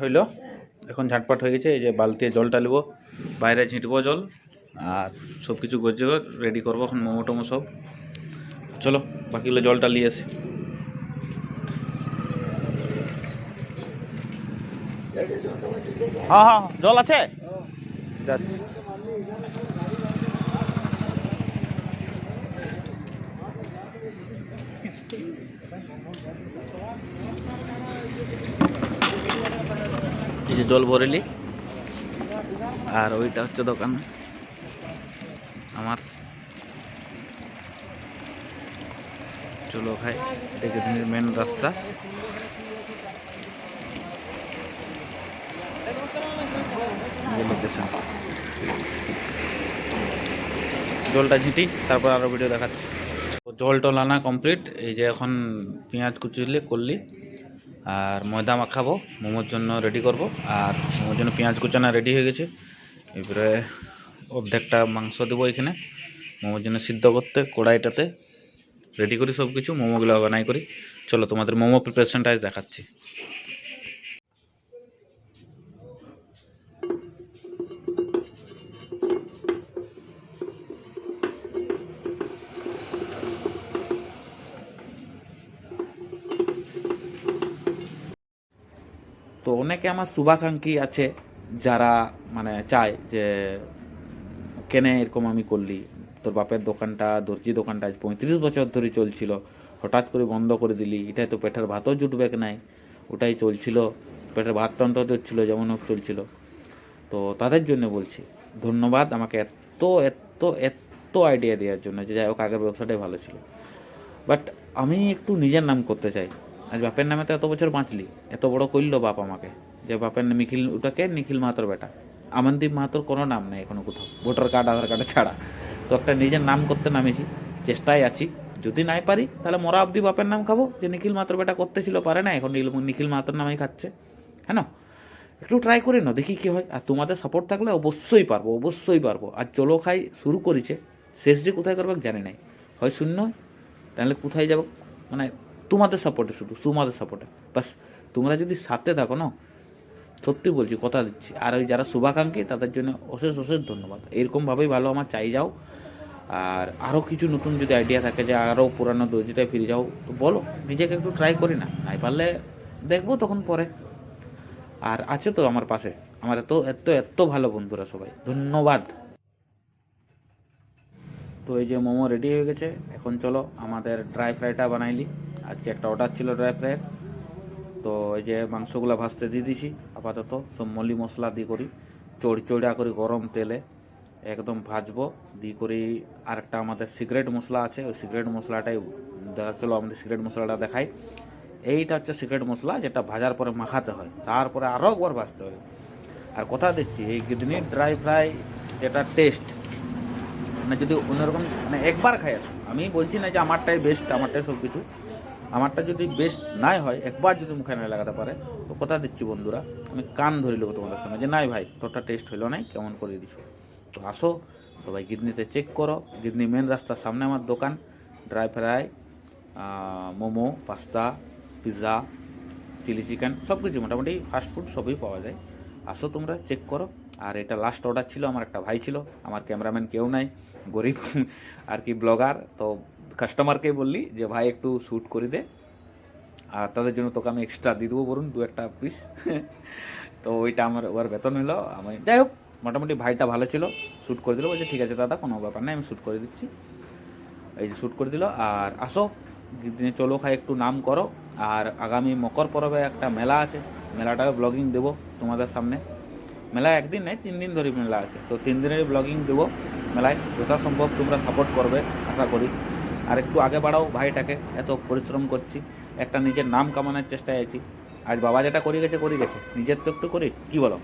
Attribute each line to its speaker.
Speaker 1: হইল, এখন ঝাটপাট হয়ে গেছে। এই যে বালতি জলটা নেবো, বাইরে ছিটবো জল, আর সব কিছু গজ্জে রেডি করবো এখন মোমো টোমো সব। চলো বাকিগুলো জলটা নিয়ে আসি। হ্যাঁ হ্যাঁ জল আছে, যাচ্ছি। এই যে জল ভরেলি, আর ওইটা হচ্ছে দোকান আমার। চলো ভাই, দেখে দিনের মেন রাস্তা। লোকেশন, জলটা ঝিঁটি, তারপর আরও ভিডিও দেখাচ্ছি। জল টল আনা কমপ্লিট। এই যে এখন পেঁয়াজ কুচিলে করলি, আর ময়দা মাখাবো, মোমোর জন্য রেডি করব। আর মোমোর জন্য পেঁয়াজ কুচানো রেডি হয়ে গেছে। এবারে অর্ধেকটা মাংস দেবো এখানে মোমোর জন্য সিদ্ধ করতে, কড়াইটাতে রেডি করি সব কিছু, মোমোগুলো বানাই করি। চলো তোমাদের মোমো প্রিপারেশনটা দেখাচ্ছি। তো অনেকে আমার শুভাকাঙ্ক্ষী আছে যারা মানে চায় যে কেনে এরকম আমি করলি, তোর বাপের দোকানটা, দর্জি দোকানটা আজ 35 বছর ধরে চলছিল, হঠাৎ করে বন্ধ করে দিলি, এটাই তো পেটের ভাতও জুটবে নাই, ওটাই চলছিল, পেটের ভাতটা অন্তত হচ্ছিলো, যেমন হোক চলছিল। তো তাদের জন্য বলছি ধন্যবাদ আমাকে এত এত এত আইডিয়া দেওয়ার জন্য, যে যাই হোক আগের ব্যবসাটাই ভালো ছিল। বাট আমি একটু নিজের নাম করতে চাই। আজ বাপের নামে তো এত বছর বাঁচলি, এত বড় করলো বাপ আমাকে, যে বাপের নাম নিখিল, ওটাকে নিখিল মাহাতোর বেটা। আমনদীপ মাহাতোর কোনো নাম নেই এখনো কোথাও, ভোটার কার্ড আধার কার্ডে ছাড়া। তো একটা নিজের নাম করতে নামেছি, চেষ্টায় আছি। যদি নাই পারি তাহলে মরা অবধি বাপের নাম খাবো, যে নিখিল মাহাতোর বেটা করতে ছিল, পারে না, এখন নিখিল মাহাতোর নামেই খাচ্ছে। হ্যাঁ না, একটু ট্রাই করে নাও, দেখি কী হয়। আর তোমাদের সাপোর্ট থাকলে অবশ্যই পারবো, অবশ্যই পারবো। আর চলো খাই শুরু করেছে, শেষ যে কোথায় করবে জানি নাই, হয় শূন্য, তাহলে কোথায় যাবো, মানে তোমাদের সাপোর্টে, শুধু তোমাদের সাপোর্টে বাস। তোমরা যদি সাথে থাকো না, সত্যি বলছি, কথা দিচ্ছি। আর ওই যারা শুভাকাঙ্ক্ষী তাদের জন্য অশেষ অশেষ ধন্যবাদ। এরকমভাবেই ভালো আমার চাই যাও। আর আরও কিছু নতুন যদি আইডিয়া থাকে যে আরও পুরানো দর্জিটায় ফিরে যাও, তো বলো, নিজেকে একটু ট্রাই করি না, নাই পারলে দেখবো তখন পরে। আর আছে তো আমার পাশে আমার এত এত এত ভালো বন্ধুরা, সবাই ধন্যবাদ। তো এই যে মোমো রেডি হয়ে গেছে, এখন চলো আমাদের ড্রাই ফ্রাইটা বানাইলি। আজকে একটা অর্ডার ছিল ড্রাই ফ্রাইয়ের। তো এই যে মাংসগুলো ভাজতে দিয়ে দিছি, আপাতত সব মলি মশলা দিয়ে করি, চড়া করে গরম তেলে একদম ভাজবো দিয়ে করি। আরেকটা আমাদের সিক্রেট মশলা আছে, ওই সিক্রেট মশলাটাই দেখা, চলো আমাদের সিক্রেট মশলাটা দেখাই। এইটা হচ্ছে সিক্রেট মশলা, যেটা ভাজার পরে মাখাতে হয়, তারপরে আরও একবার ভাজতে হবে। আর কথা দিচ্ছি, এই কিডনি ড্রাই ফ্রাই যেটা টেস্ট, মানে যদি অন্যরকম, মানে একবার খাই আসো, আমি বলছি না যে আমারটাই বেস্ট, আমারটাই সব কিছু, আমারটা যদি বেস্ট নাই হয়, একবার যদি মুখে না লাগাতে পারে, তো কথা দিচ্ছি বন্ধুরা, আমি কান ধরে নেবো তোমাদের সামনে, যে নাই ভাই তোরটা টেস্ট হইলো নাই, কেমন করে দিছো। তো আসো সবাই গিদনিতে চেক করো, গিদনি মেন রাস্তার সামনে আমার দোকান, dry fry, momo, pasta, pizza, chilli chicken, সব কিছু মোটামুটি ফাস্টফুড সবই পাওয়া যায়। আসো তোমরা চেক করো। আর এটা লাস্ট অর্ডার ছিল, আমার একটা ভাই ছিল, আমার ক্যামেরাম্যান কেউ নাই, গরিব আর কি ব্লগার। তো কাস্টমারকেই বললি যে ভাই একটু শ্যুট করে দে, আর তাদের জন্য তোকে আমি এক্সট্রা দিয়ে দেবো, বলুন 2-1 পিস। তো ওইটা আমার ওর বেতন হলো। আমি যাই হোক, মোটামুটি ভাইটা ভালো ছিল, শ্যুট করে দিল, বলছে ঠিক আছে দাদা কোনো ব্যাপার নেই, আমি শ্যুট করে দিচ্ছি। এই যে শ্যুট করে দিল। আর আসো দিনে চলো খাই, একটু নাম করো। আর আগামী মকর পরবে একটা মেলা আছে, মেলাটাও ব্লগিং দেবো তোমাদের সামনে। মেলা একদিন নেই, 3 দিন ধরে মেলা আছে, তো 3 দিনেরই ব্লগিং দেবো মেলায়। যথাসম্ভব তোমরা সাপোর্ট করবে আশা করি। আর একটু আগে বাড়াও ভাইটাকে, এত পরিশ্রম করছি, একটা নিজের নাম কামানোর চেষ্টায় আছি। আজ বাবা যেটা করে গেছে, নিজের তো একটু করি, কী বলো।